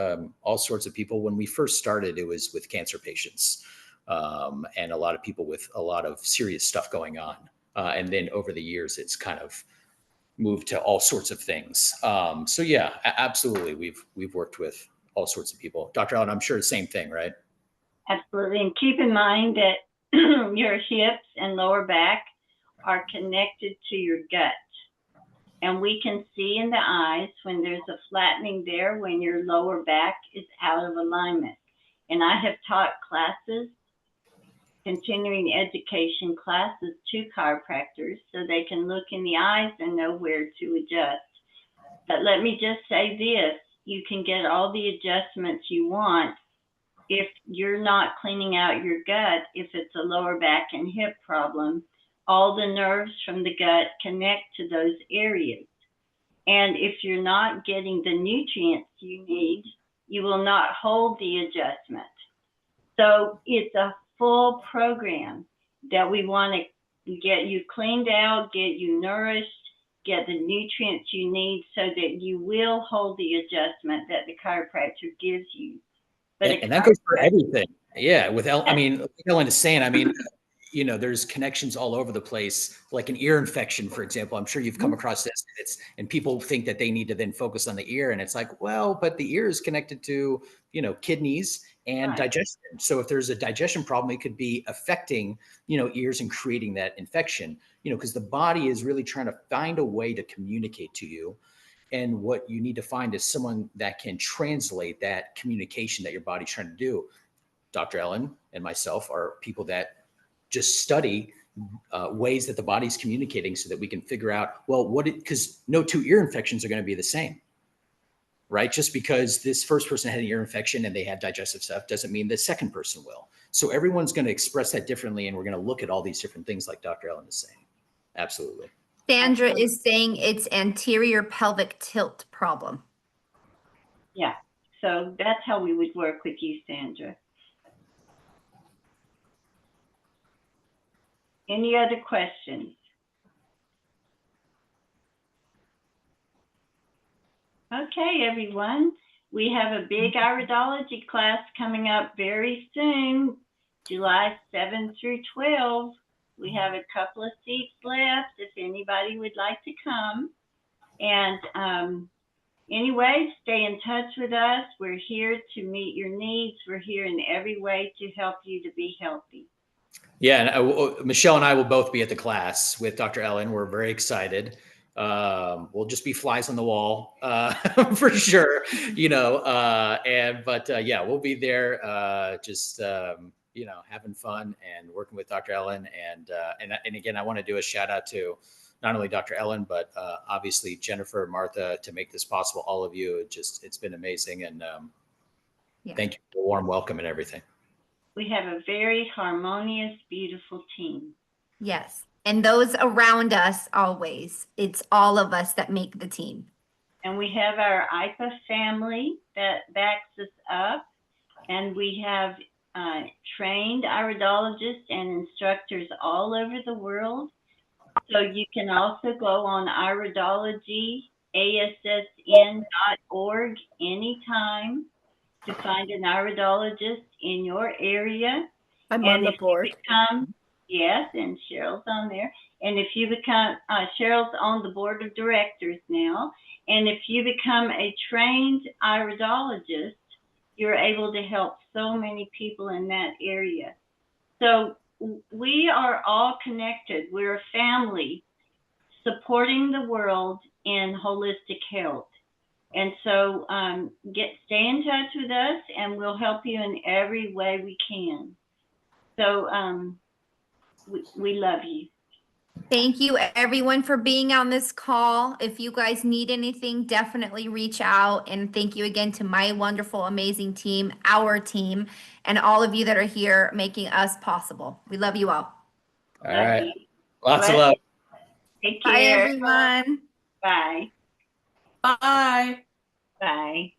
all sorts of people. When we first started, it was with cancer patients and a lot of people with a lot of serious stuff going on. And then over the years, it's kind of moved to all sorts of things. Absolutely. We've worked with all sorts of people. Dr. Allen, I'm sure the same thing, right? Absolutely. And keep in mind that your hips and lower back are connected to your gut. And we can see in the eyes when there's a flattening there, when your lower back is out of alignment. And I have taught classes, continuing education classes to chiropractors so they can look in the eyes and know where to adjust. But let me just say this, you can get all the adjustments you want if you're not cleaning out your gut. If it's a lower back and hip problem, all the nerves from the gut connect to those areas. And if you're not getting the nutrients you need, you will not hold the adjustment. So it's a full program that we want to get you cleaned out, get you nourished, get the nutrients you need so that you will hold the adjustment that the chiropractor gives you. And that goes for everything. Yeah. Ellen is saying, there's connections all over the place, like an ear infection, for example. I'm sure you've come across this, and people think that they need to then focus on the ear. And it's like, well, but the ear is connected to, kidneys and digestion. So if there's a digestion problem, it could be affecting, ears and creating that infection, because the body is really trying to find a way to communicate to you. And what you need to find is someone that can translate that communication that your body's trying to do. Dr. Ellen and myself are people that just study ways that the body's communicating so that we can figure out, because no two ear infections are going to be the same, right? Just because this first person had an ear infection and they had digestive stuff doesn't mean the second person will. So everyone's going to express that differently. And we're going to look at all these different things like Dr. Ellen is saying. Absolutely. Sandra is saying it's anterior pelvic tilt problem. Yeah, so that's how we would work with you, Sandra. Any other questions? Okay, everyone. We have a big iridology class coming up very soon, July 7 through 12. We have a couple of seats left if anybody would like to come. And anyway, stay in touch with us. We're here to meet your needs. We're here in every way to help you to be healthy. Yeah, and Michelle and I will both be at the class with Dr. Ellen. We're very excited. We'll just be flies on the wall for sure, but we'll be there. having fun and working with Dr. Ellen. And again, I want to do a shout out to not only Dr. Ellen, but obviously Jennifer, Martha, to make this possible. All of you, it's been amazing. And thank you for the warm welcome and everything. We have a very harmonious, beautiful team. Yes. And those around us always. It's all of us that make the team. And we have our IPA family that backs us up. And we have trained iridologists and instructors all over the world. So you can also go on iridologyassn.org anytime to find an iridologist in your area. I'm on the board. Yes, and Cheryl's on there. And if you become, Cheryl's on the board of directors now. And if you become a trained iridologist, you're able to help so many people in that area. So we are all connected. We're a family supporting the world in holistic health. And so stay in touch with us and we'll help you in every way we can. So we love you. Thank you everyone for being on this call. If you guys need anything, definitely reach out. And thank you again to my wonderful, amazing team, our team, and all of you that are here making us possible. We love you all. All right. Lots of love. Take care. Bye, everyone. Bye. Bye. Bye.